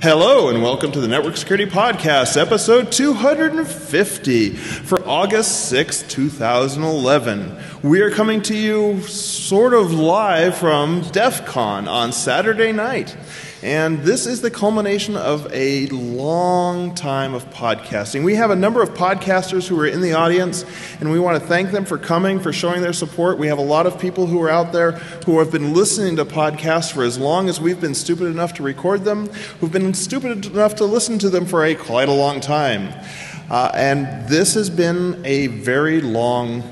Hello and welcome to the Network Security Podcast, episode 250 for August 6, 2011. We are coming to you sort of live from DEFCON on Saturday night. And this is the culmination of a long time of podcasting. We have a number of podcasters who are in the audience, and we want to thank them for coming, for showing their support. We have a lot of people who are out there who have been listening to podcasts for as long as we've been stupid enough to record them, who've been stupid enough to listen to them for quite a long time. And this has been a very long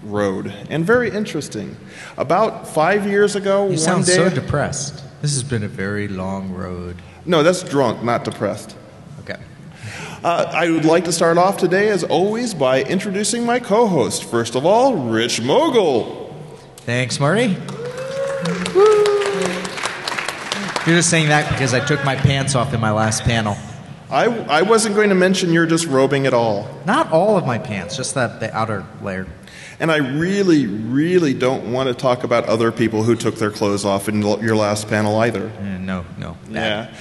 road and very interesting. About 5 years ago, you sound so depressed. This has been a very long road. No, that's drunk, not depressed. Okay. I would like to start off today, as always, by introducing my co-host. First of all, Rich Mogul. Thanks, Marty. Woo. You're just saying that because I took my pants off in my last panel. I wasn't going to mention you're just robing at all. Not all of my pants, just the outer layer. And I really, really don't want to talk about other people who took their clothes off in your last panel either. No. Yeah.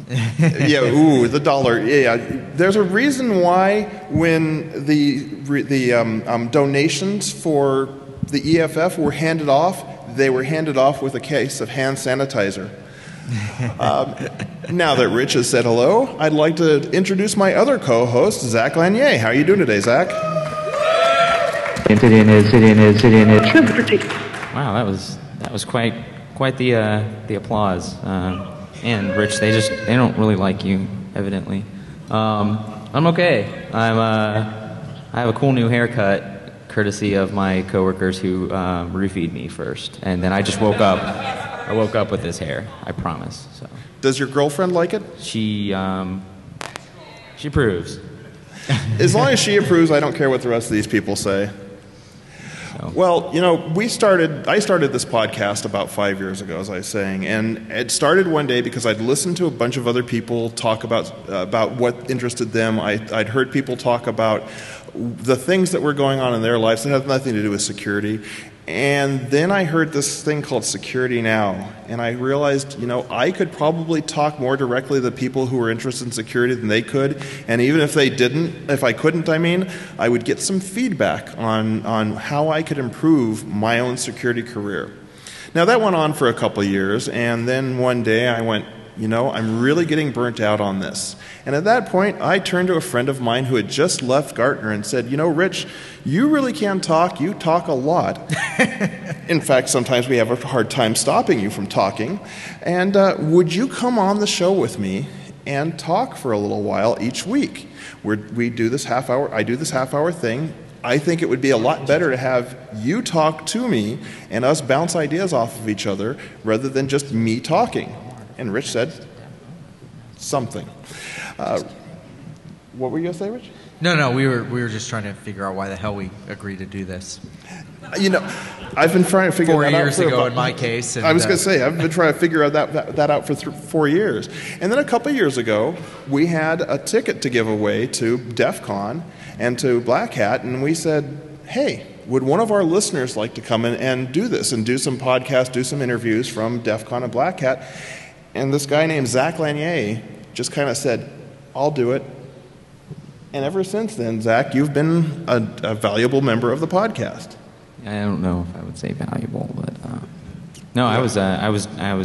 Yeah, ooh, the dollar. Yeah, there's a reason why when the donations for the EFF were handed off, they were handed off with a case of hand sanitizer. Now that Rich has said hello, I'd like to introduce my other co-host, Zach Lanier. How are you doing today, Zach? Sitting in. Wow, that was quite the applause. And Rich, they don't really like you, evidently. I'm okay. I have a cool new haircut, courtesy of my coworkers who roofied me first, and then I just woke up. I woke up with this hair. I promise. So. Does your girlfriend like it? She approves. As long as she approves, I don't care what the rest of these people say. Well, you know, I started this podcast about 5 years ago, as I was saying, and it started one day because I'd listened to a bunch of other people talk about what interested them. I'd heard people talk about the things that were going on in their lives that had nothing to do with security. And then I heard this thing called Security Now, and I realized, you know, I could probably talk more directly to people who were interested in security than they could, and even if I couldn't, I would get some feedback on how I could improve my own security career. Now, that went on for a couple of years, and then one day I went, you know, I'm really getting burnt out on this. And at that point, I turned to a friend of mine who had just left Gartner and said, you know, Rich, you really can talk. You talk a lot. In fact, sometimes we have a hard time stopping you from talking. And would you come on the show with me and talk for a little while each week? We do this half hour. I do this half hour thing. I think it would be a lot better to have you talk to me and us bounce ideas off of each other rather than just me talking. And Rich said something. What were you going to say, Rich? No, we were just trying to figure out why the hell we agreed to do this. You know, I've been trying to figure that out 4 years ago in my case. And, I was going to say, I've been trying to figure that out for 4 years. And then a couple of years ago, we had a ticket to give away to DEFCON and to Black Hat, and we said, hey, would one of our listeners like to come in and do this and do some podcasts, do some interviews from DEFCON and Black Hat? And this guy named Zach Lanier just kind of said, I'll do it. And ever since then, Zach, you've been a valuable member of the podcast. I don't know if I would say valuable, but no, I was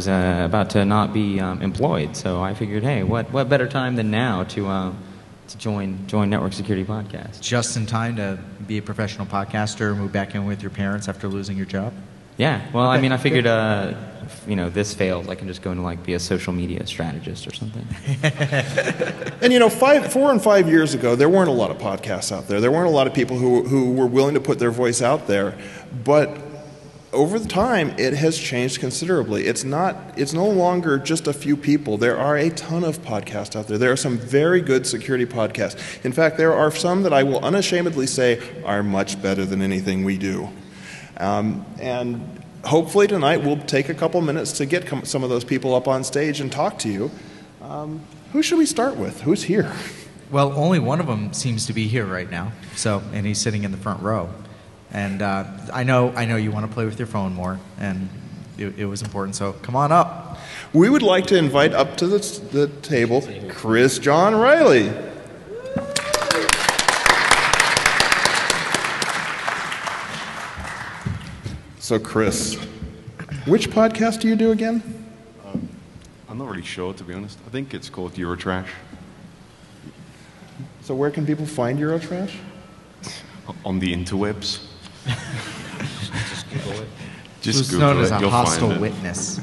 about to not be employed, so I figured, hey, what better time than now to join Network Security Podcast? Just in time to be a professional podcaster, move back in with your parents after losing your job? Yeah, well, okay. I mean, I figured, this fails, I can just go into, be a social media strategist or something. And, 4 and 5 years ago, there weren't a lot of podcasts out there. There weren't a lot of people who were willing to put their voice out there. But over the time, it has changed considerably. It's no longer just a few people. There are a ton of podcasts out there. There are some very good security podcasts. In fact, there are some that I will unashamedly say are much better than anything we do. And hopefully tonight we'll take a couple minutes to get some of those people up on stage and talk to you. Who should we start with? Who's here? Well, only one of them seems to be here right now. And he's sitting in the front row. And I know you want to play with your phone more, and it was important. So come on up. We would like to invite up to the table Chris John Riley. So Chris, which podcast do you do again? I'm not really sure, to be honest. I think it's called Eurotrash. So where can people find Eurotrash? On the interwebs. Just Google it. It's Google known as a you'll hostile find it. witness.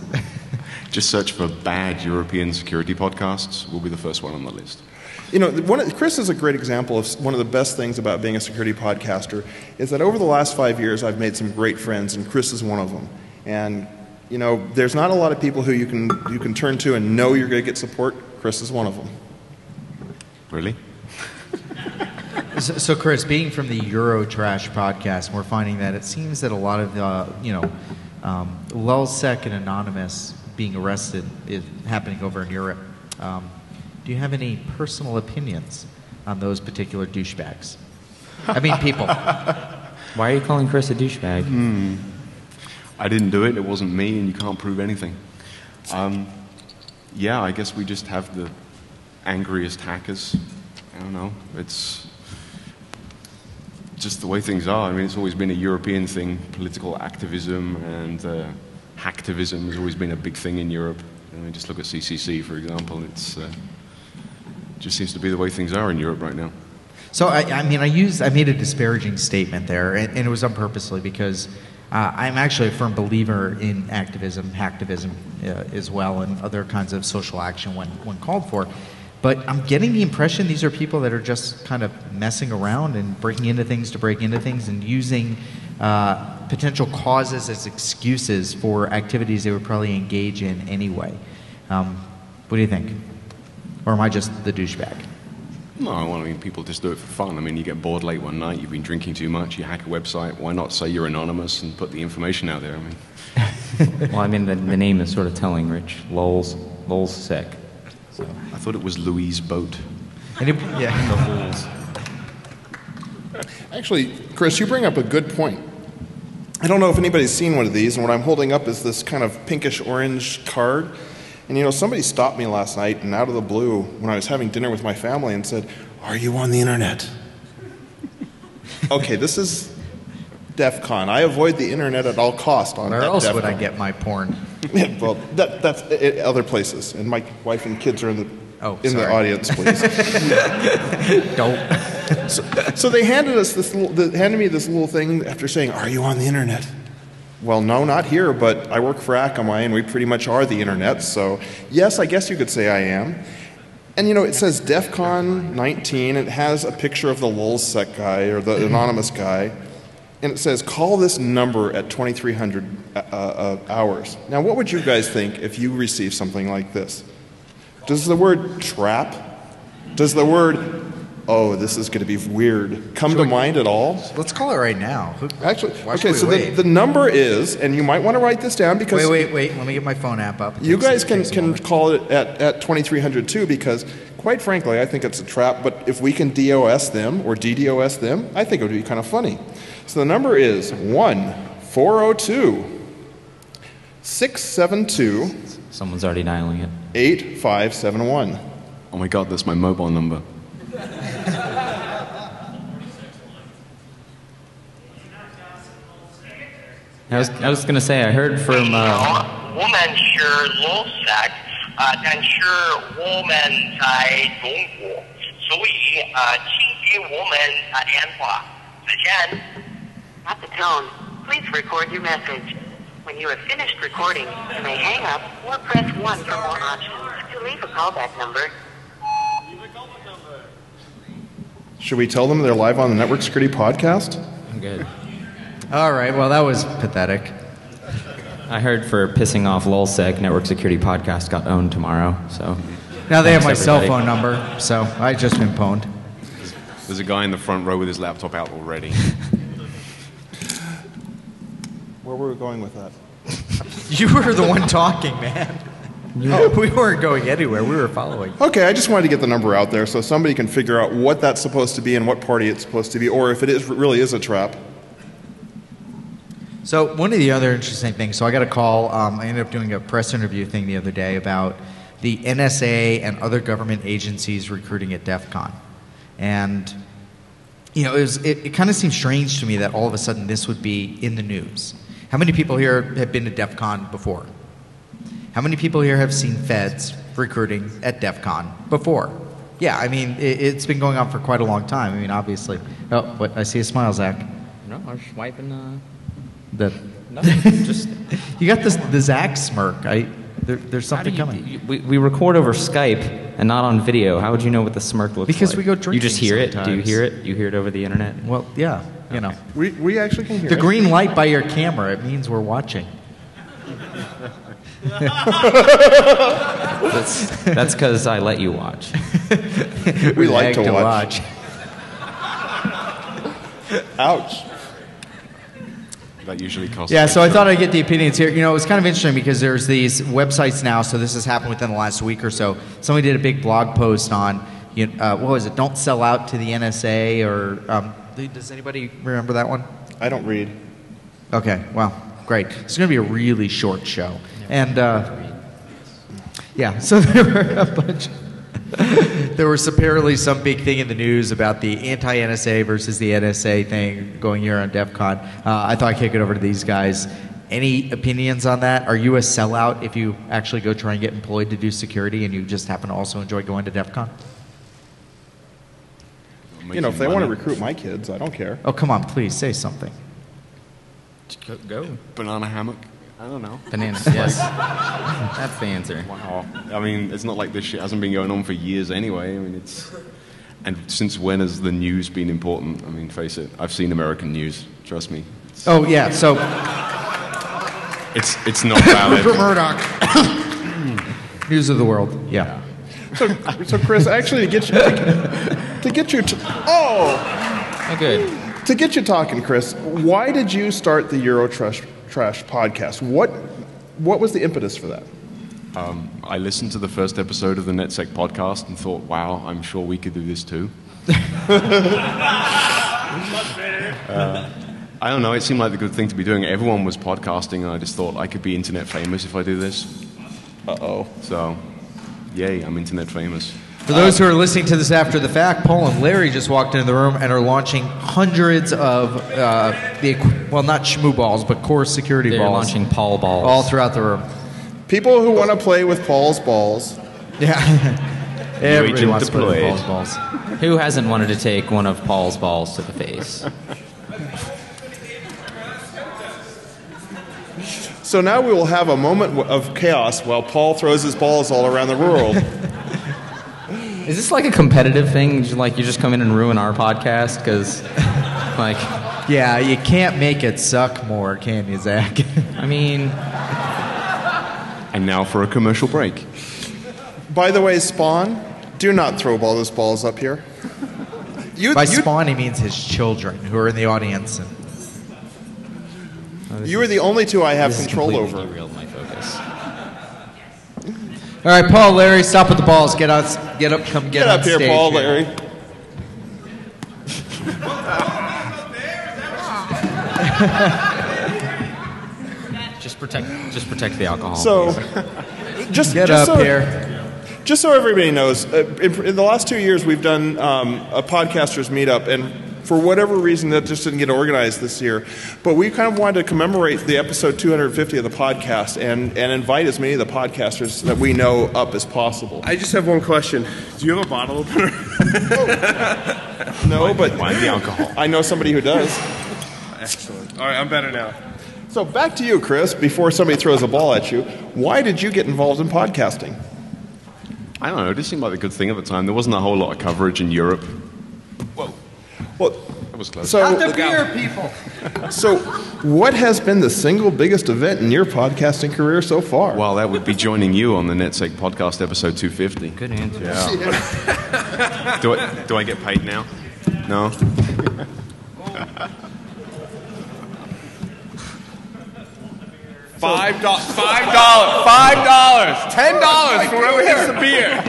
Just search for bad European security podcasts. We'll be the first one on the list. You know, Chris is a great example of one of the best things about being a security podcaster is that over the last 5 years I've made some great friends, and Chris is one of them. And, you know, there's not a lot of people who you can turn to and know you're going to get support. Chris is one of them. Really? So, Chris, being from the Eurotrash podcast, we're finding that it seems that a lot of, LulzSec and Anonymous being arrested is happening over in Europe. Do you have any personal opinions on those particular douchebags? I mean, people. Why are you calling Chris a douchebag? I didn't do it. It wasn't me, and you can't prove anything. Yeah, I guess we just have the angriest hackers. I don't know. It's just the way things are. I mean, it's always been a European thing. Political activism and hacktivism has always been a big thing in Europe. I mean, just look at CCC, for example. It's just seems to be the way things are in Europe right now. So, I made a disparaging statement there, and it was unpurposely because I'm actually a firm believer in activism, hacktivism as well, and other kinds of social action when called for. But I'm getting the impression these are people that are just kind of messing around and breaking into things to break into things and using potential causes as excuses for activities they would probably engage in anyway. What do you think? Or am I just the douchebag? No, I mean, people just do it for fun. I mean, you get bored late one night, you've been drinking too much, you hack a website. Why not say you're anonymous and put the information out there? I mean, Well, I mean, the name is sort of telling, Rich. LulzSec. So. I thought it was Louise Boat. Actually, Chris, you bring up a good point. I don't know if anybody's seen one of these, and what I'm holding up is this kind of pinkish-orange card. And, you know, somebody stopped me last night and out of the blue when I was having dinner with my family and said, "Are you on the internet?" Okay, this is DEFCON. I avoid the internet at all costs. Where else would I get my porn? Well, that's other places. And my wife and kids are in the audience, please. Don't. So they handed me this little thing after saying, "Are you on the internet?" Well, no, not here, but I work for Akamai, and we pretty much are the internet, so yes, I guess you could say I am. And, you know, it says DEFCON 19, it has a picture of the LulzSec guy, or the anonymous guy, and it says, "Call this number at 2300 hours." Now, what would you guys think if you received something like this? Does the word trap, does the word, "Oh, this is going to be weird," come to mind at all? Let's call it right now. Actually, okay, so the number is, and you might want to write this down because... Wait. Let me get my phone app up. You guys can call it at 2300 too, because quite frankly, I think it's a trap, but if we can DOS them or DDoS them, I think it would be kind of funny. So the number is 1-402-672... Someone's already dialing it. 8571. Oh my God, that's my mobile number. I was going to say, I heard from... 我们是 LulzSec， 但是我们在中国，所以请给我们打电话。再见。At the tone, please record your message. When you have finished recording, you may hang up or press 1 for more options. To leave a callback number. Should we tell them they're live on the Network Security Podcast? I'm good. All right, well, that was pathetic. I heard for pissing off LulzSec, Network Security Podcast got owned tomorrow, so... Now they have my thanks, cell everybody. phone number, so I just been pwned. There's a guy in the front row with his laptop out already. Where were we going with that? You were the one talking, man. We weren't going anywhere. We were following. Okay, I just wanted to get the number out there so somebody can figure out what that's supposed to be and what party it's supposed to be, or if it really is a trap. So one of the other interesting things, so I got a call, I ended up doing a press interview thing the other day about the NSA and other government agencies recruiting at DEFCON. And, you know, it kind of seemed strange to me that all of a sudden this would be in the news. How many people here have been to DEFCON before? How many people here have seen feds recruiting at DEFCON before? Yeah, I mean, it's been going on for quite a long time. I mean, obviously. Oh, but I see a smile, Zach. No, I was just wiping Nothing. just You got the Zach smirk. There's something coming. We record over Skype and not on video. How would you know what the smirk looks like? Because we go drinking. You just hear it? sometimes. Do you hear it? You hear it over the internet? Well, yeah, you know. We actually can hear The it. green light by your camera, it means we're watching. That's because I let you watch. We like to watch. Ouch. That usually costs. Yeah, so I thought I'd get the opinions here. You know, it's kind of interesting because there's these websites now, so this has happened within the last week or so. Somebody did a big blog post on, what was it, don't sell out to the NSA, or does anybody remember that one? I don't read. Okay, well, great. It's going to be a really short show. And, yeah, so there were a bunch. There was apparently some big thing in the news about the anti-NSA versus the NSA thing going here on DEFCON. I thought I'd kick it over to these guys. Any opinions on that? Are you a sellout if you actually go try and get employed to do security and you just happen to also enjoy going to DEFCON? You know, if they want to recruit my kids, I don't care. Oh, come on, please, say something. Go. Banana hammock. I don't know. Bananas, yes. That's the answer. Wow. I mean, it's not like this shit hasn't been going on for years anyway. I mean, it's... And since when has the news been important? I mean, face it, I've seen American news. Trust me. Oh, yeah, so... It's not valid. Rupert Murdoch. News of the world, yeah. So Chris, actually, to get you to get you talking, Chris, why did you start the Eurotrash podcast? What was the impetus for that? I listened to the first episode of the NetSec podcast and thought, wow, I'm sure we could do this too. I don't know, it seemed like the good thing to be doing. Everyone was podcasting, and I just thought I could be internet famous if I do this. Uh-oh. So, yay, I'm internet famous. For those who are listening to this after the fact, Paul and Larry just walked into the room and are launching hundreds of, not shmoo balls, but core security They're balls. launching Paul balls. All throughout the room. People who want to play with Paul's balls. Yeah. Everybody agent wants to play with deployed. Paul's balls. Who hasn't wanted to take one of Paul's balls to the face? So now we will have a moment of chaos while Paul throws his balls all around the world. Is this like a competitive thing? Like you just come in and ruin our podcast? Because, like... Yeah, you can't make it suck more, can you, Zach? I mean... And now for a commercial break. By the way, Spawn, do not throw all those balls up here. By Spawn, he means his children who are in the audience. And You are the only two I have control over. Derailed my focus. all right, Paul, Larry, stop with the balls. Get up, come Get on up here, stage Paul, Larry. Just protect the alcohol. So, just Get just up so, here. Just so everybody knows, in the last 2 years we've done a podcasters meetup, and for whatever reason that just didn't get organized this year. But we kind of wanted to commemorate the episode 250 of the podcast and invite as many of the podcasters that we know up as possible. I just have one question. Do you have a bottle opener? No, but Why the alcohol? I know somebody who does. Excellent. All right, I'm better now. So back to you, Chris, before somebody throws a ball at you. Why did you get involved in podcasting? I don't know, it just seemed like a good thing at the time. There wasn't a whole lot of coverage in Europe. Well, That was close. so, the beer, people. so what has been the single biggest event in your podcasting career so far? Well, that would be joining you on the NetSec podcast episode 250. Good answer. Yeah. Do I get paid now? No? $5, $10 for whoever hits the beer.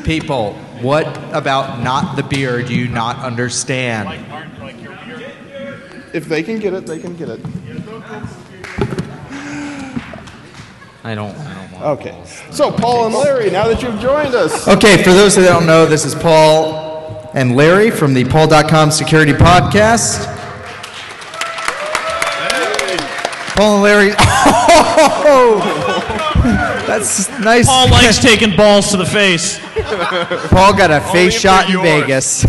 People, what about not the beer do you not understand? If they can get it, they can get it. I don't want Okay. balls. So, Paul and Larry, now that you've joined us. Okay, for those that don't know, this is Paul and Larry from the Paul.com Security Podcast. Paul and Larry. Oh, that's nice. Paul likes taking balls to the face. Paul got a face in shot in New York. Vegas.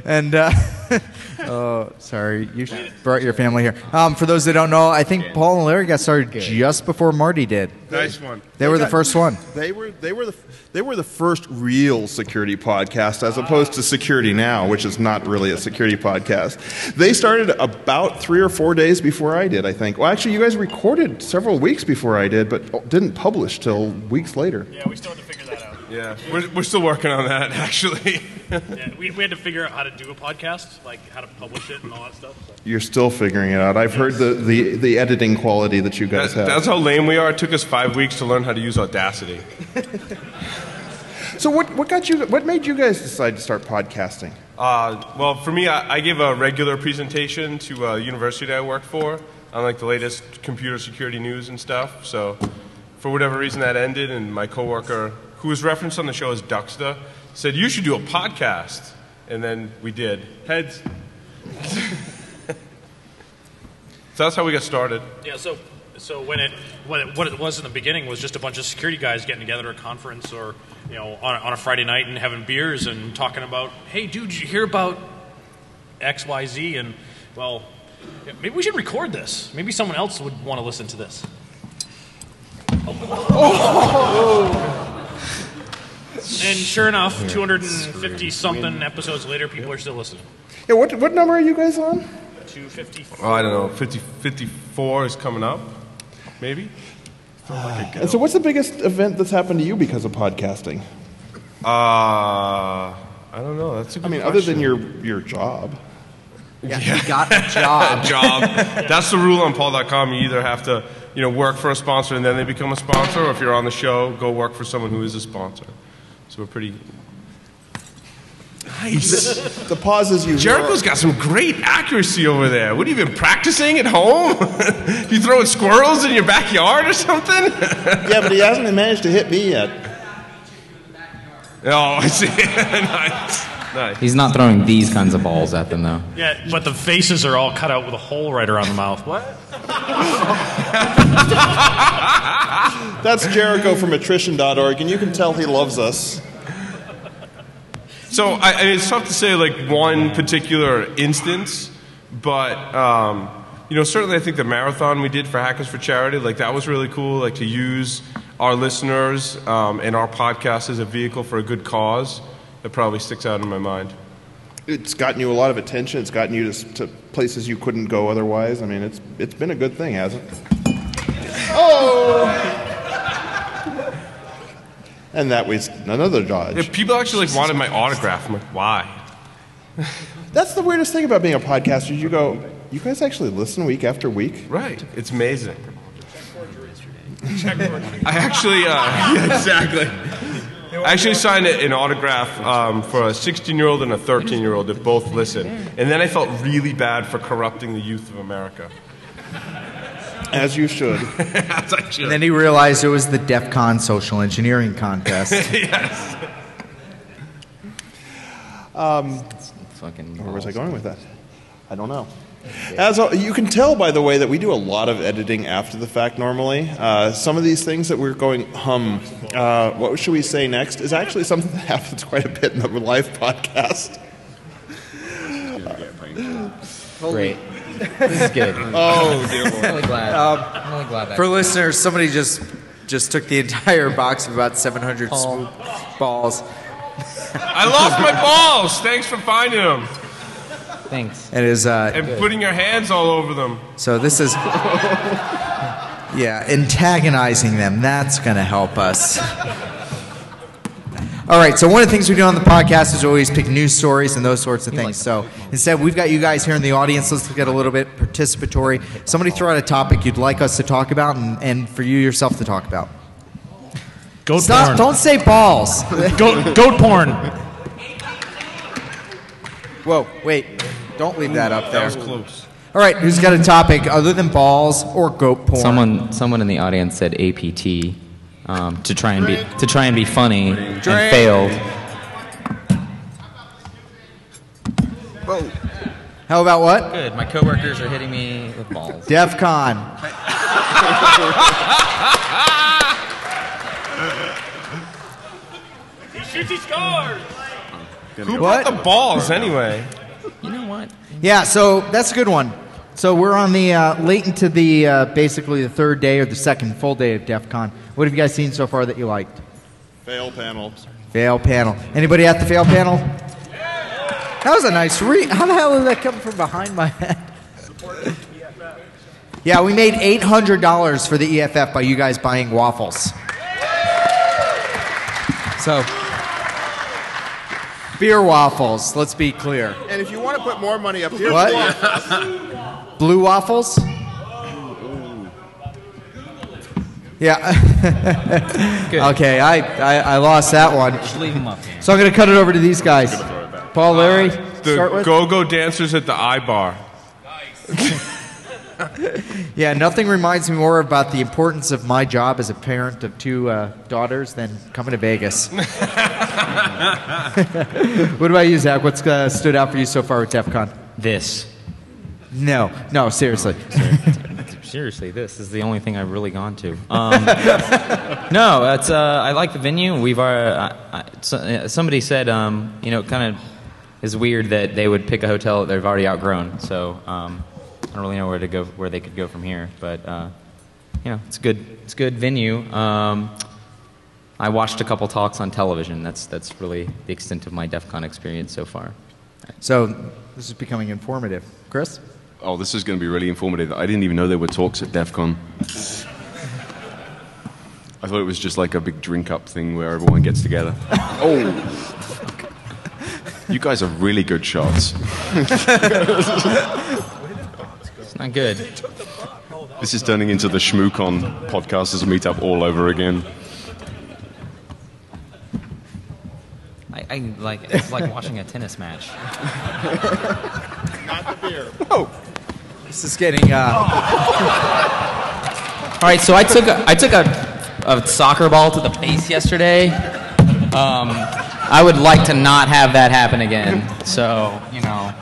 And, oh, sorry, you brought your family here. For those that don't know, I think Paul and Larry got started just before Marty did. Nice one. They were the first one. They were the first real security podcast, as opposed to Security Now, which is not really a security podcast. They started about 3 or 4 days before I did, I think. Well, actually, you guys recorded several weeks before I did, but didn't publish till weeks later. Yeah, we still had to figure that out. Yeah, we're still working on that, actually. Yeah, we had to figure out how to do a podcast, like how to publish it and all that stuff. So. You're still figuring it out. I've heard the editing quality that you guys have. That's how lame we are. It took us 5 weeks to learn how to use Audacity. So what made you guys decide to start podcasting? Well, for me, I gave a regular presentation to a university that I worked for on like the latest computer security news and stuff. So for whatever reason that ended, and my coworker, who was referenced on the show as Duxta, said, "You should do a podcast." And then we did. Heads. So that's how we got started. Yeah, so what it was in the beginning was just a bunch of security guys getting together at a conference or on a Friday night and having beers and talking about, hey, dude, did you hear about X, Y, Z? And well, maybe we should record this. Maybe someone else would want to listen to this. And sure enough, 250-something episodes later, people are still listening. Yeah, what number are you guys on? 254. Oh, I don't know. 54 is coming up, maybe. And so what's the biggest event that's happened to you because of podcasting? I don't know. That's a good other than question. your job. Yeah, he got a job. That's the rule on Paul.com. You either have to, work for a sponsor and then they become a sponsor, or if you're on the show, go work for someone who is a sponsor. So we're pretty nice. The pauses you Jericho's got some great accuracy over there. What, have you been practicing at home? You throwing squirrels in your backyard or something? Yeah, but he hasn't managed to hit me yet. Oh, I see. Nice. He's not throwing these kinds of balls at them, though. Yeah, but the faces are all cut out with a hole right around the mouth. What? That's Jericho from attrition.org, and you can tell he loves us. So it's tough to say like one particular instance, but certainly I think the marathon we did for Hackers for Charity, like that was really cool. Like to use our listeners and our podcast as a vehicle for a good cause. That probably sticks out in my mind. It's gotten you a lot of attention. It's gotten you to places you couldn't go otherwise. I mean, it's been a good thing, hasn't it? Oh! And that was another dodge. Yeah, people actually wanted my autograph. I'm like, why? That's the weirdest thing about being a podcaster. You go, you guys actually listen week after week? Right. It's amazing. I actually, yeah, exactly. I actually signed an autograph for a 16-year-old and a 13-year-old that both listen. And then I felt really bad for corrupting the youth of America. As you should. As I should. And then he realized it was the DEFCON social engineering contest. Yes. Where was I going with that? I don't know. As you can tell, by the way, that we do a lot of editing after the fact normally. Some of these things that we're going, what should we say next, is actually something that happens quite a bit in the live podcast. Great. This is good. Oh, dear Lord. I'm really glad. I'm really glad that. For listeners, somebody just took the entire box of about 700 smooth balls. I lost my balls. Thanks for finding them. Thanks. And is And putting your hands all over them. so this is antagonizing them. That's going to help us. All right, so one of the things we do on the podcast is always pick news stories and those sorts of things. So instead, we've got you guys here in the audience. Let's get a little bit participatory. Somebody throw out a topic you'd like us to talk about and for you yourself to talk about. Goat Stop! porn. Don't say balls. Goat porn. Whoa! Wait! Don't leave that up there. That was close. All right, who's got a topic other than balls or goat porn? Someone in the audience said APT to try and be funny and failed. Whoa. How about what? Good. My coworkers are hitting me with balls. DEFCON. He shoots, he scores. Who What? brought the balls anyway? You know what? Yeah, so that's a good one. So we're on the late into the basically the third day or the second full day of DEFCON. What have you guys seen so far that you liked? Fail panel. Fail panel. Anybody at the fail panel? That was a nice How the hell did that come from behind my head? Yeah, we made $800 for the EFF by you guys buying waffles. So, beer waffles, let's be clear. And if you want to put more money up here, What? Blue waffles? Yeah. Good. Okay, I lost that one. Just leave them up here. So I'm going to cut it over to these guys. Paul, Larry, start The with. go-go dancers at the I-bar. Yeah, nothing reminds me more about the importance of my job as a parent of two daughters than coming to Vegas. What about you, Zach? What's stood out for you so far with DEFCON? This. No, seriously. Seriously, this is the only thing I've really gone to. No, it's I like the venue. We've somebody said kind of is weird that they would pick a hotel that they've already outgrown. So I don't really know where they could go from here. But it's good. It's a good venue. I watched a couple talks on television. That's really the extent of my DEFCON experience so far. So this is becoming informative. Chris? Oh, this is going to be really informative. I didn't even know there were talks at DEFCON. I thought it was just like a big drink-up thing where everyone gets together. Oh! You guys are really good shots. It's not good. This is turning into the ShmooCon podcasters meetup all over again. It's like watching a tennis match. not the beer. Oh, this is getting. All right, so I took a soccer ball to the face yesterday. I would like to not have that happen again. So Not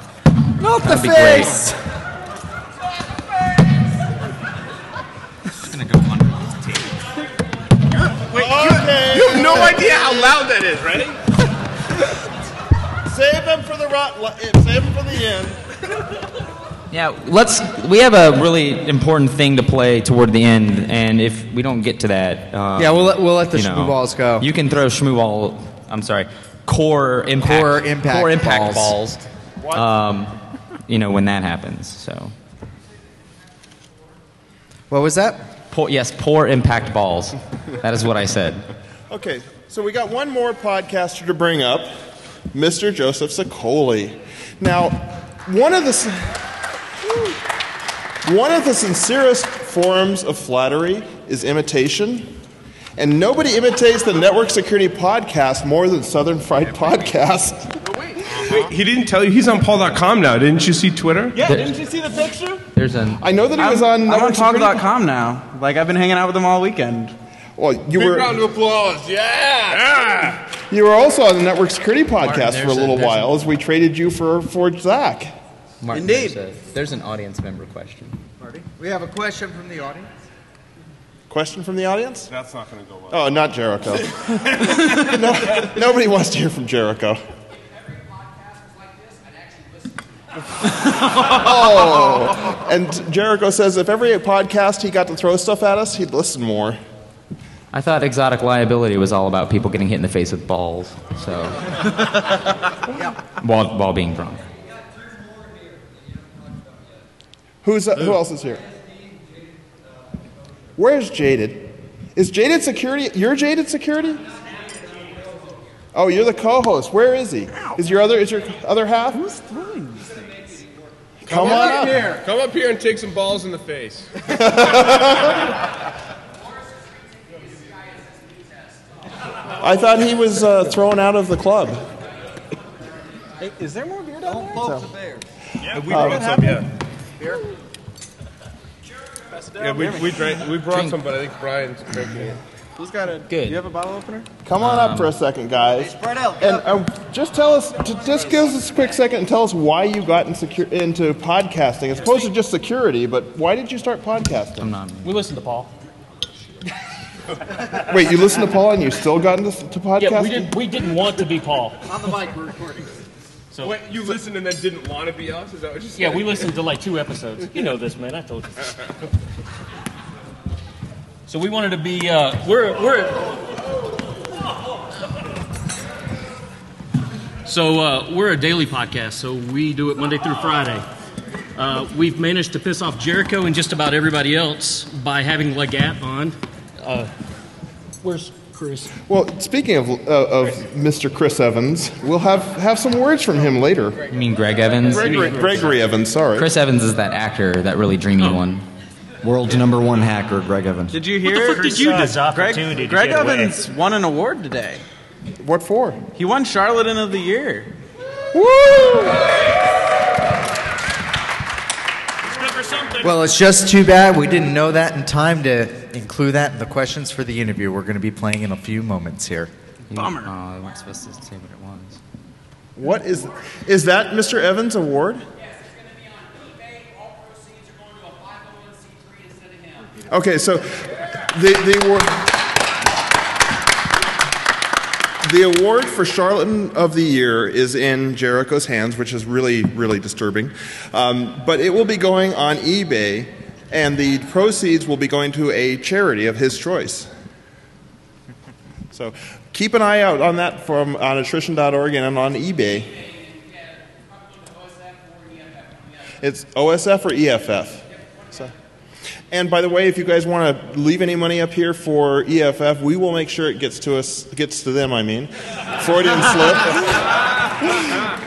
the that'd be face! great. Just gonna go under the table. Wait, you have no idea how loud that is, right? Save them for the end. Yeah, we have a really important thing to play toward the end, and if we don't get to that, Yeah, we'll let the shmoo balls go. You can throw core impact balls. When that happens. So. What was that? Poor impact balls. That is what I said. Okay, so we got one more podcaster to bring up, Mr. Joseph Sicoli. Now, one of the sincerest forms of flattery is imitation, and nobody imitates the Network Security Podcast more than Southern Fried Podcast. Wait, he didn't tell you he's on Paul.com now. Didn't you see Twitter? Yeah, didn't you see the picture? I know that he was on. I'm on Paul.com now. Like I've been hanging out with him all weekend. Well, Big round of applause. Yeah. You were also on the Network Security Podcast for a little while as we traded you for Zach. Martin, Indeed. There's an audience member question. Marty? We have a question from the audience. Question from the audience? That's not going to go well. Oh, not Jericho. Nobody wants to hear from Jericho. Oh, and Jericho says if every podcast he got to throw stuff at us, he'd listen more. I thought exotic liability was all about people getting hit in the face with balls. So, while being drunk. Who else is here? Where's Jaded? Is Jaded Security? You're Jaded Security? Oh, you're the co-host. Where is he? Is your other half? Who's throwing these things? Come on up here. Come up here and take some balls in the face. I thought he was thrown out of the club. Hey, is there more beer down there? Yeah, we brought some, yeah. Yeah, we brought some, but I think Brian's drinking it. Who's got it? Good. Do you have a bottle opener? Come on up for a second, guys. And just tell us, just give us a quick second and tell us why you got into podcasting, as opposed to just security, but why did you start podcasting? We listened to Paul. Wait, you listened to Paul and you still got into podcasting? Yeah, we didn't want to be Paul. On the mic, we're recording. So wait, you listened and then didn't want to be us? Is that what you said? Yeah, we listened to like 2 episodes. You know this, man. I told you. So we wanted to be. We're a daily podcast. So we do it Monday through Friday. We've managed to piss off Jericho and just about everybody else by having Legat on. Where's Chris? Well, speaking of Mr. Chris Evans, we'll have some words from him later. You mean Greg Evans? Gregory Evans, sorry. Chris Evans is that actor, that really dreamy one. World's #1 hacker, Greg Evans. Did you hear? What the fuck did you do? Greg Evans won an award today. What for? He won Charlatan of the Year. Woo! Well, it's just too bad we didn't know that in time to include that in the questions for the interview we're going to be playing in a few moments here. Bummer. Oh, I wasn't supposed to say what it was. What is that Mr. Evans award? Okay, so the award for Charlatan of the Year is in Jericho's hands, which is really, really disturbing. But it will be going on eBay, and the proceeds will be going to a charity of his choice. So keep an eye out on that on attrition.org and on eBay. It's OSF or EFF. And by the way, if you guys want to leave any money up here for EFF, we will make sure it gets to them, I mean. Freudian slip.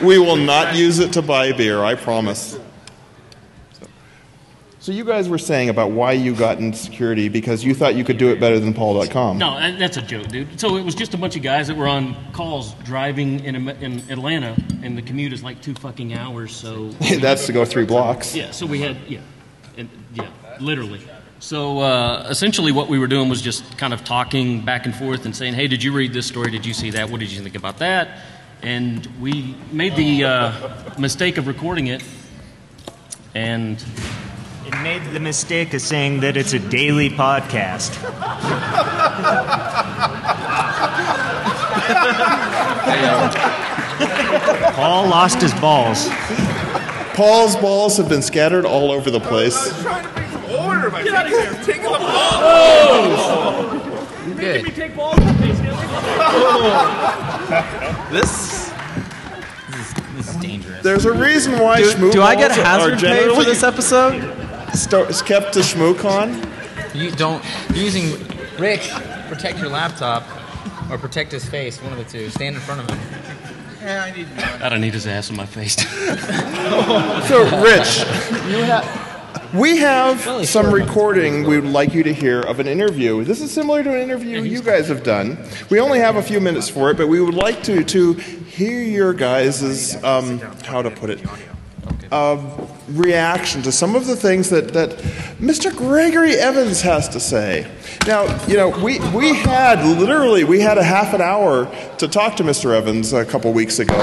We will not use it to buy beer, I promise. So you guys were saying about why you got into security because you thought you could do it better than Paul.com. No, that's a joke, dude. So it was just a bunch of guys that were on calls driving in Atlanta, and the commute is like 2 fucking hours, so... That's to go 3 blocks. Yeah, so we had, literally. So essentially what we were doing was just kind of talking back and forth and saying, hey, did you read this story? Did you see that? What did you think about that? And we made the mistake of recording it. And it made the mistake of saying that it's a daily podcast. Paul lost his balls. Paul's balls have been scattered all over the place. Order by taking the ball. Oh! You're Good. making me take balls. This is dangerous. There's a reason why Shmoo do I get balls hazard are pay generally for this episode? Kept to ShmooCon. You don't using Rick. Protect your laptop or protect his face. One of the two. Stand in front of him. I don't need his ass in my face. So, Rich, we have some recording we would like you to hear of an interview. This is similar to an interview you guys have done. We only have a few minutes for it, but we would like to hear your guys' how to put it, reaction to some of the things that Mr. Gregory Evans has to say. Now, we had a half an hour to talk to Mr. Evans a couple weeks ago,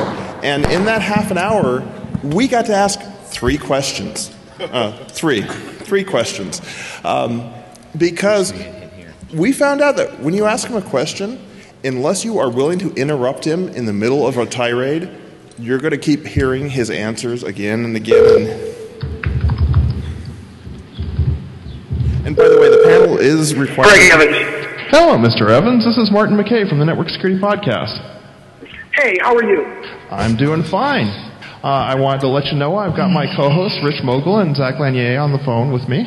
and in that half an hour, we got to ask 3 questions. Three questions. Because we found out that when you ask him a question, unless you are willing to interrupt him in the middle of a tirade, you're going to keep hearing his answers again and again. And by the way, the panel is required. Hello, Mr. Evans. This is Martin McKay from the Network Security Podcast. Hey, how are you? I'm doing fine. I wanted to let you know I've got my co-hosts Rich Mogul and Zach Lanier on the phone with me.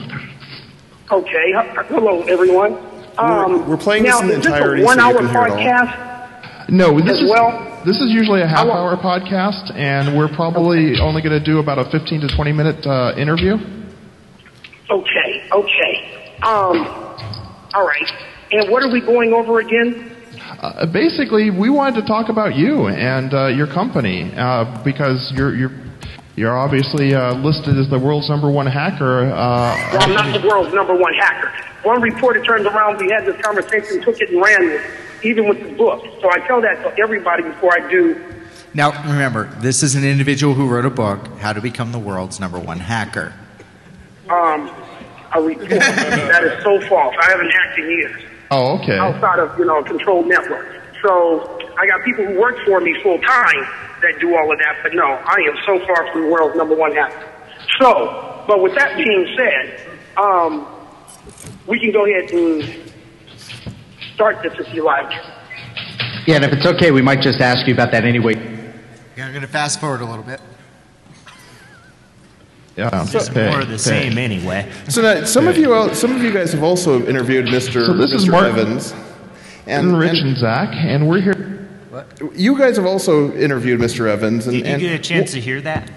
Okay. Hello, everyone. We're playing this in the entirety so you can can hear it all. podcast? No, this is usually a half-hour podcast, and we're probably only going to do about a 15 to 20-minute interview. Okay. All right. And what are we going over again? Basically, we wanted to talk about you and your company because You're obviously listed as the world's #1 hacker. Well, I'm not the world's #1 hacker. One reporter turned around, we had this conversation, took it and ran with it, even with the book. So I tell that to everybody before I do. Now, remember, this is an individual who wrote a book, How to Become the World's #1 Hacker. A report. That is so false. I haven't hacked in years. Oh, okay. Outside of, a controlled network. So I got people who work for me full time that do all of that, but no, I am so far from the world's #1 hacker. So, but with that being said, we can go ahead and start this if you like. Yeah, and if it's okay, we might just ask you about that anyway. Yeah, I'm going to fast forward a little bit. Yeah, Just more of the same anyway. So now, some of you guys have also interviewed Mr. So this is Mr. Martin, Evans, and Rich and Zach, and we're here. What? You guys have also interviewed Mr. Evans, and Did you get a chance to hear that?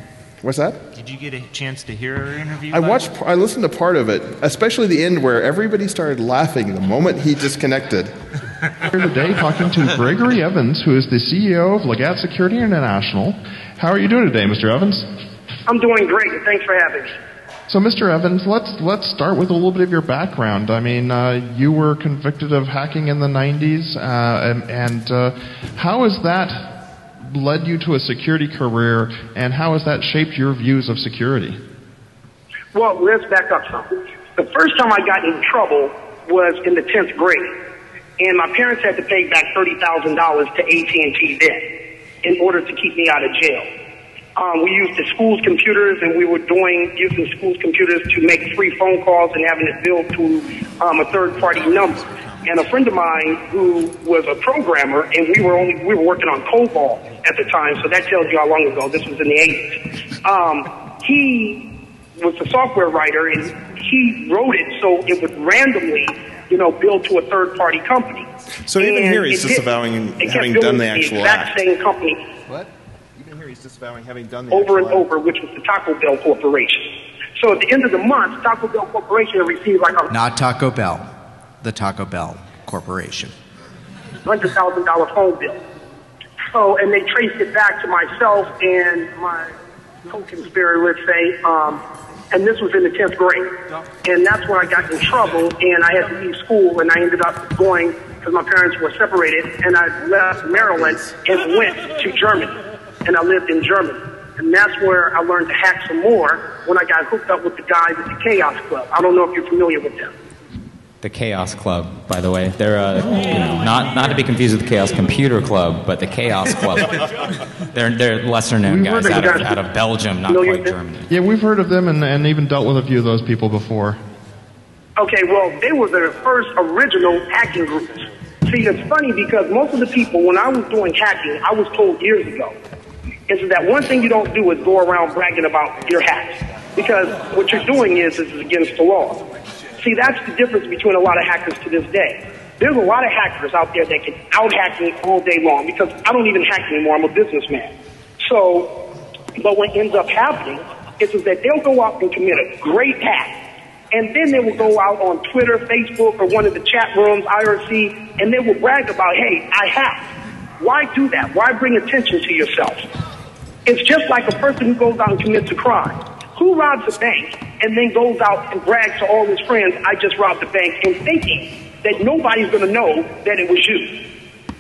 What's that? Did you get a chance to hear our interview? I listened to part of it, especially the end where everybody started laughing the moment he disconnected. Here today talking to Gregory Evans, who is the CEO of Legat Security International. How are you doing today, Mr. Evans? I'm doing great, and thanks for having me. So, Mr. Evans, let's start with a little bit of your background. I mean, you were convicted of hacking in the 90s, and how has that led you to a security career, and how has that shaped your views of security? Well, let's back up some. The first time I got in trouble was in the 10th grade, and my parents had to pay back $30,000 to AT&T then in order to keep me out of jail. We used the school's computers, and we were using school's computers to make free phone calls and having it billed to a third-party number. And a friend of mine who was a programmer, and we were working on COBOL at the time, so that tells you how long ago. This was in the 80s. He was a software writer, and he wrote it so it would randomly, bill to a third-party company. So even here he's disavowing having done the actual act. Same company. What? Even here he's disavowing having done the over actual and over, which was the Taco Bell Corporation. So at the end of the month, Taco Bell Corporation received like a... Not Taco Bell. The Taco Bell Corporation. $100,000 phone bill. So, and they traced it back to myself and my co-conspirator, let's say, and this was in the 10th grade. And that's when I got in trouble, and I had to leave school, and I ended up going, because my parents were separated, and I left Maryland and went to Germany, and I lived in Germany. And that's where I learned to hack some more when I got hooked up with the guys at the Chaos Club. I don't know if you're familiar with them. The Chaos Club, by the way. They're not to be confused with the Chaos Computer Club, but the Chaos Club. They're lesser known guys out of Belgium, not quite Germany. Yeah, we've heard of them and even dealt with a few of those people before. Okay, well, they were the first original hacking groups. See, it's funny because most of the people, when I was doing hacking, I was told years ago, is that one thing you don't do is go around bragging about your hacks. Because what you're doing is against the law. See, that's the difference between a lot of hackers to this day. There's a lot of hackers out there that can out-hack me all day long because I don't even hack anymore. I'm a businessman. So, but what ends up happening is that they'll go out and commit a great hack. And then they will go out on Twitter, Facebook, or one of the chat rooms, IRC, and they will brag about, hey, I hacked. Why do that? Why bring attention to yourself? It's just like a person who goes out and commits a crime. Who robs a bank and then goes out and brags to all his friends, I just robbed the bank, and thinking that nobody's going to know that it was you?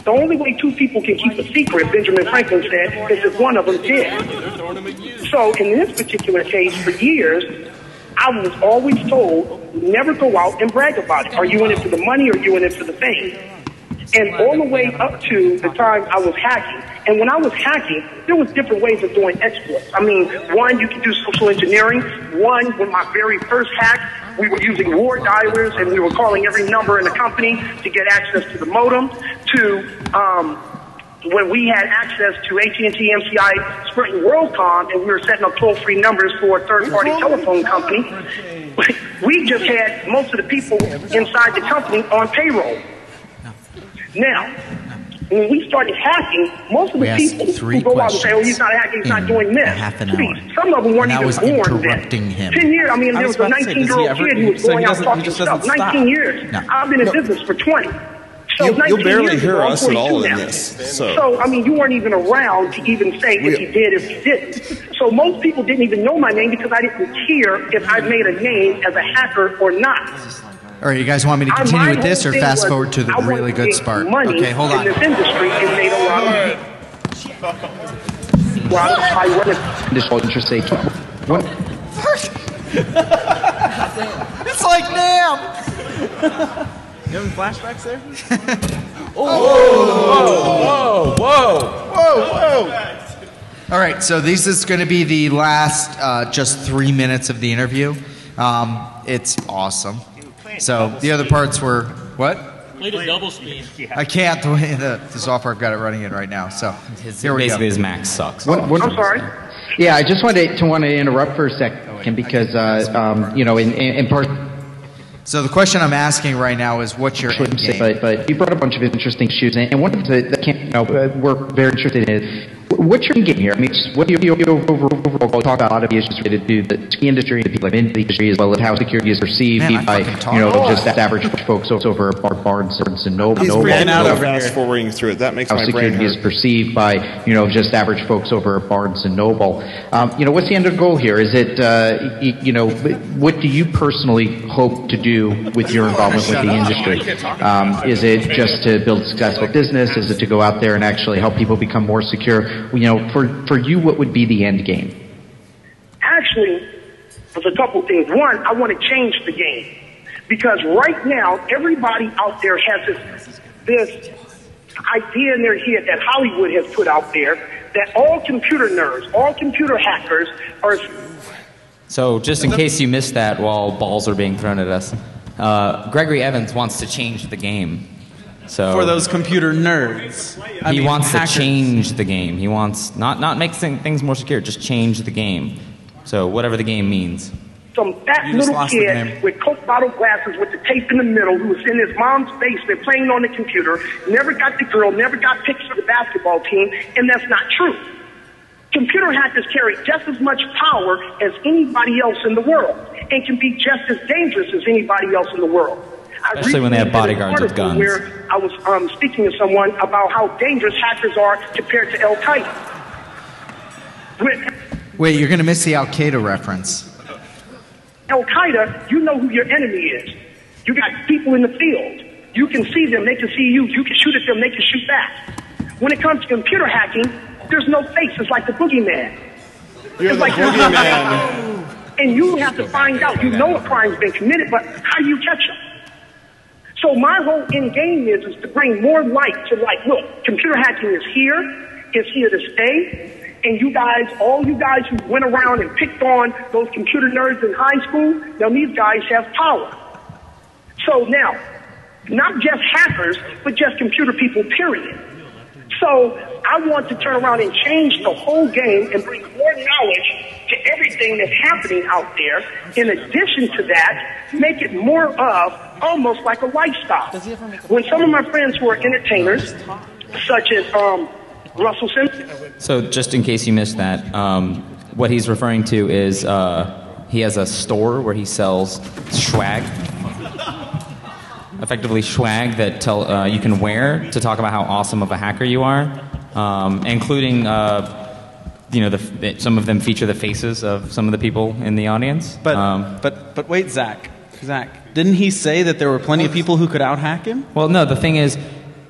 The only way two people can keep a secret, Benjamin Franklin said, is if one of them did. So in this particular case, for years, I was always told, never go out and brag about it. Are you in it for the money or are you in it for the fame? And all the way up to the time I was hacking. And when I was hacking, there was different ways of doing exploits. I mean, one, you could do social engineering. One, when my very first hack, we were using war dialers and we were calling every number in the company to get access to the modem. To when we had access to AT&T, MCI, Sprint, and WorldCom, and we were setting up toll-free numbers for a third-party telephone company, we just had most of the people inside the company on payroll. Now, when we started hacking, most of the people who go out and say, oh, he's not hacking, he's not doing this. Some of them weren't even born then. 10 years, I mean, there was a 19-year-old kid who was going out talking stuff. 19 years. I've been in business for 20. You'll barely 19 years hear ago, I'm us at all 42 in now. this. So, I mean, you weren't even around to even say if he did, if he didn't. So most people didn't even know my name because I didn't care if I made a name as a hacker or not. All right, you guys want me to continue with this or fast forward to the really good part? Okay, hold on. In this industry, it made a lot of This whole interesting. What? It's like NAM! You having flashbacks there? Whoa! All right, so this is going to be the last just 3 minutes of the interview. It's awesome. So the other parts were what? Played at double speed. I can't. The way the software I've got it running in right now. So here we go. Basically, his Mac sucks. I'm sorry. Yeah, I just wanted to interrupt for a second because in part. So the question I'm asking right now is, what's your end game? But you brought a bunch of interesting issues, and one of the that we're very interested in is what's your end game here? I mean, what do you overall talk about a lot of the issues related to the ski industry, the people in the industry, as well as how security is perceived by just average folks over Barnes and Noble. He's breaking out over fast forwarding through it. That makes my brain hurt. How security is perceived by just average folks over Barnes and Noble. What's the end goal here? Is it what do you personally hope to do with your involvement with the industry? Is it just to build a successful business? Is it to go out there and actually help people become more secure? For you, what would be the end game? Actually, there's a couple things. One, I want to change the game. Because right now, everybody out there has this idea in their head that Hollywood has put out there that all computer nerds, all computer hackers are... So just in case you missed that while balls are being thrown at us, Gregory Evans wants to change the game. So for those computer nerds. He wants to change the game. He wants not make things more secure, just change the game. So whatever the game means. Some fat little kid with Coke bottle glasses with the tape in the middle who was in his mom's basement playing on the computer, never got the girl, never got picked for the basketball team, and that's not true. Computer hackers carry just as much power as anybody else in the world and can be just as dangerous as anybody else in the world. Especially when they have bodyguards with guns. Where I was speaking to someone about how dangerous hackers are compared to Al-Qaeda. Wait, you're going to miss the Al-Qaeda reference. Al-Qaeda, you know who your enemy is. You got people in the field. You can see them, they can see you. You can shoot at them, they can shoot back. When it comes to computer hacking, there's no face. It's like the boogeyman. You're the boogeyman. And you have to find out. You know a crime's been committed, but how do you catch them? So my whole end game is to bring more light to look, computer hacking is here to stay, and you guys, all you guys who went around and picked on those computer nerds in high school, now these guys have power. So now, not just hackers, but just computer people, period. So I want to turn around and change the whole game and bring more knowledge to everything that's happening out there. In addition to that, make it more of almost like a lifestyle. When some of my friends who are entertainers, such as Russell Simmons. So just in case you missed that, what he's referring to is he has a store where he sells swag. Effectively swag that you can wear to talk about how awesome of a hacker you are, including some of them feature the faces of some of the people in the audience. But wait, Zach, didn't he say that there were plenty of people who could out-hack him? Well, no, the thing is,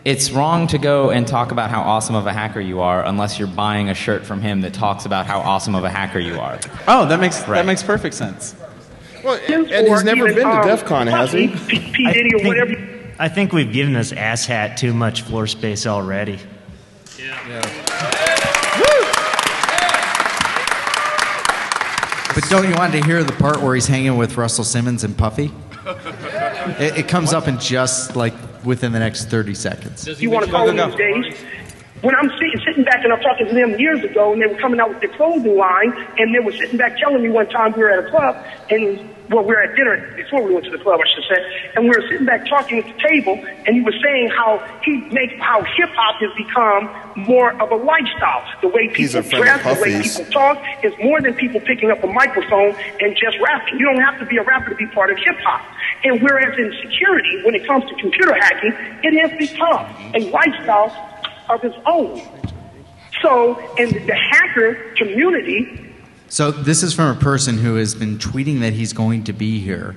it's wrong to go and talk about how awesome of a hacker you are unless you're buying a shirt from him that talks about how awesome of a hacker you are. Oh, that makes perfect sense. Well, and he's never been to DEFCON, has he? I think we've given this asshat too much floor space already. Yeah. But don't you want to hear the part where he's hanging with Russell Simmons and Puffy? It comes up in just within the next 30 seconds. You want to call them these days? When I'm sitting back and I'm talking to them years ago, and they were coming out with their clothing line, and they were sitting back telling me one time we were at a club, and well, we were at dinner before we went to the club, I should say, and we were sitting back talking at the table, and he was saying how hip hop has become more of a lifestyle. The way people dress, the way people talk is more than people picking up a microphone and just rapping. You don't have to be a rapper to be part of hip hop. And whereas in security, when it comes to computer hacking, it has become a lifestyle of its own. So in the hacker community. So this is from a person who has been tweeting that he's going to be here,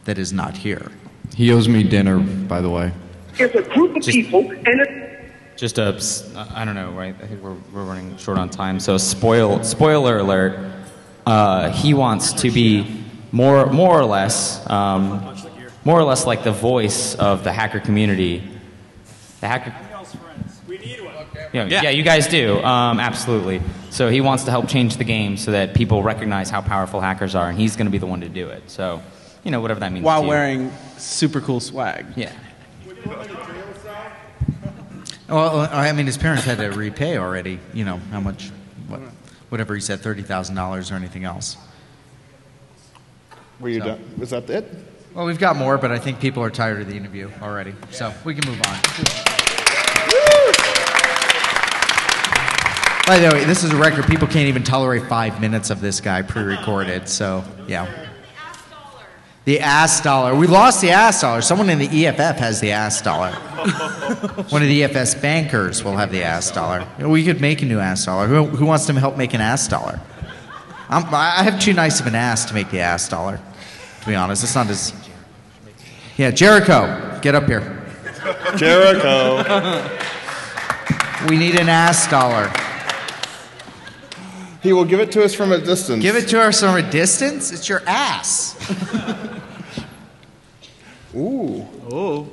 that is not here. He owes me dinner, by the way. It's a group of people, and Just I don't know, right? I think we're running short on time. So spoiler alert. He wants to be more or less like the voice of the hacker community. The hacker. Yeah, you guys do. Absolutely. So he wants to help change the game so that people recognize how powerful hackers are, and he's going to be the one to do it. So, whatever that means. While wearing super cool swag. Yeah. Well, I mean, his parents had to repay already. How much, whatever he said, $30,000 or anything else. Were you done? Was that it? Well, we've got more, but I think people are tired of the interview already, so we can move on. By the way, this is a record. People can't even tolerate 5 minutes of this guy pre-recorded, so yeah. The ass dollar. We lost the ass dollar. Someone in the EFF has the ass dollar. One of the EFS bankers will have the ass dollar. We could make a new ass dollar. Who wants to help make an ass dollar? I have too nice of an ass to make the ass dollar, to be honest. It's not as... Yeah, Jericho, get up here. Jericho. We need an ass dollar. He will give it to us from a distance. Give it to us from a distance? It's your ass. Ooh. Oh.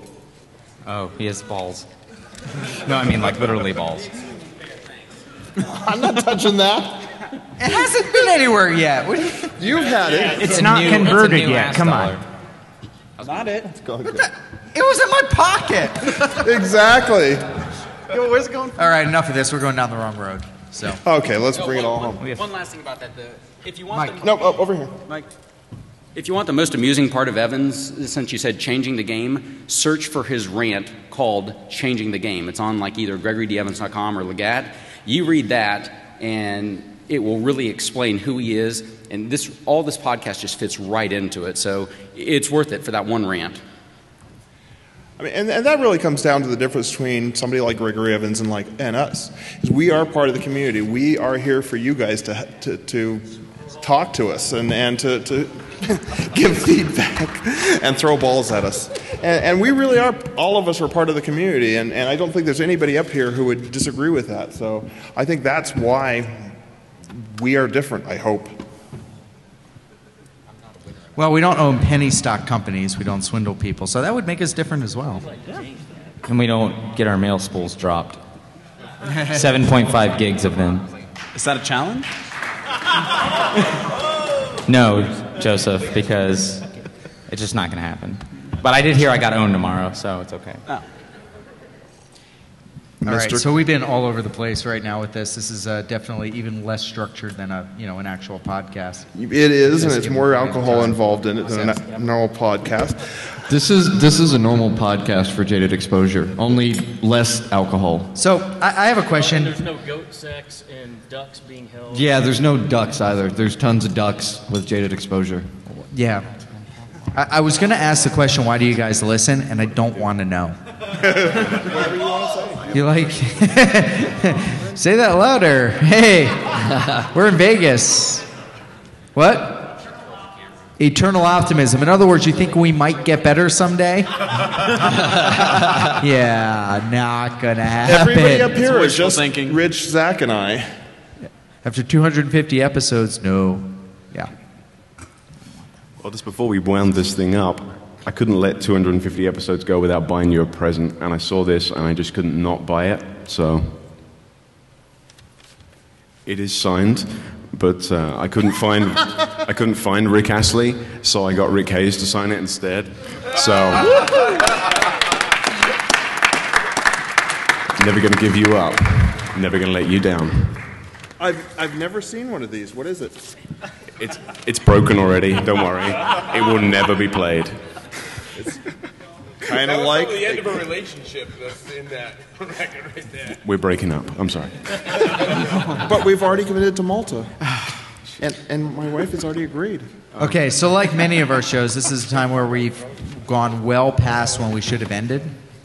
Oh, he has balls. No, I mean like literally balls. I'm not touching that. It hasn't been anywhere yet. You've had it. It's not converted yet. Come on. Not it. It's going good. It was in my pocket. Exactly. Yo, where's it going? All right, enough of this. We're going down the wrong road. So. Okay, let's bring it all home. One last thing about that. If you want Mike. No, over here. Mike. If you want the most amusing part of Evans, since you said changing the game, search for his rant called Changing the Game. It's on like either GregoryDEvans.com or Legat. You read that, and it will really explain who he is. And all this podcast just fits right into it. So it's worth it for that one rant. I mean, and that really comes down to the difference between somebody like Gregory Evans and us. Is we are part of the community. We are here for you guys to talk to us and to give feedback and throw balls at us. And we really are, all of us are part of the community. And I don't think there's anybody up here who would disagree with that. So I think that's why we are different, I hope. Well, we don't own penny stock companies. We don't swindle people. So that would make us different as well. And we don't get our mail spools dropped. 7.5 gigs of them. Is that a challenge? No, Joseph, because it's just not going to happen. But I did hear I got owned tomorrow, so it's okay. Oh. All right, so we've been all over the place right now with this. This is definitely even less structured than an actual podcast. It is, and it's more alcohol involved in it than a normal podcast. This is a normal podcast for Jaded Exposure, only less alcohol. So I have a question. There's no goat sex and ducks being held. Yeah, there's no ducks either. There's tons of ducks with Jaded Exposure. Yeah. I was going to ask the question, why do you guys listen? And I don't want to know. Whatever you want to say. You're like, say that louder. Hey, we're in Vegas. What? Eternal optimism. In other words, you think we might get better someday? Yeah, not going to happen. Everybody up here is just Rich, Zach, and I. After 250 episodes, no. Yeah. Well, just before we wound this thing up, I couldn't let 250 episodes go without buying you a present, and I saw this, and I just couldn't not buy it, so... It is signed, but I couldn't find Rick Astley, so I got Rick Hayes to sign it instead, so... Never gonna give you up, never gonna let you down. I've never seen one of these. What is it? It's broken already. Don't worry. It will never be played. Kind of like the end of a relationship that's in that record right there. We're breaking up. I'm sorry. But we've already committed to Malta. And my wife has already agreed. Okay, so like many of our shows, this is a time where we've gone well past when we should have ended,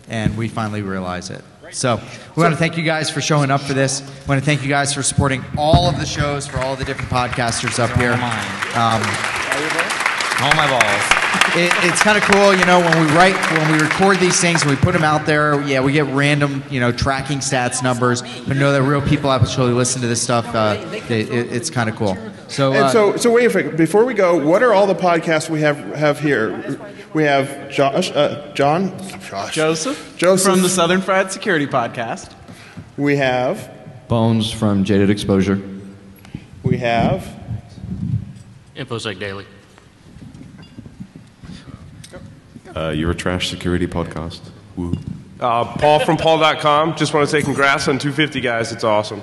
and we finally realize it. So we want to thank you guys for showing up for this. We want to thank you guys for supporting all of the shows, for all the different podcasters up here. All my balls. It's kind of cool, you know, when we record these things and we put them out there, yeah, we get random, you know, tracking stats numbers, but know that real people actually listen to this stuff. It's kind of cool. So wait a second. Before we go, what are all the podcasts we have here? We have Joseph from the Southern Fried Security Podcast. We have Bones from Jaded Exposure. We have InfoSec Daily. Eurotrash Security Podcast. Woo. Paul from Paul.com. Just want to say congrats on 250, guys. It's awesome.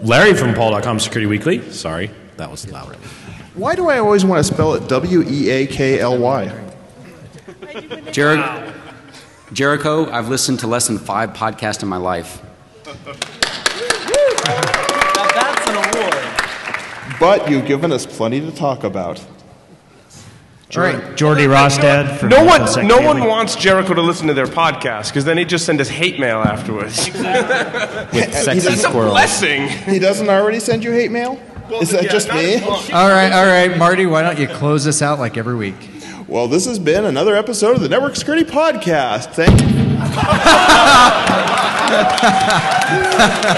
Larry from Paul.com Security Weekly. Sorry, that was loud. Why do I always want to spell it Weakly? Jericho, I've listened to less than 5 podcasts in my life. That's an award. But you've given us plenty to talk about. Jordy Rostad from No InfoSec one Daily. wants Jericho to listen to their podcast because then he'd just send us hate mail afterwards. With sexy That's a squirrels. blessing. He doesn't already send you hate mail? Is that just me? All right, Marty, why don't you close us out like every week? Well, this has been another episode of the Network Security Podcast. Thank you.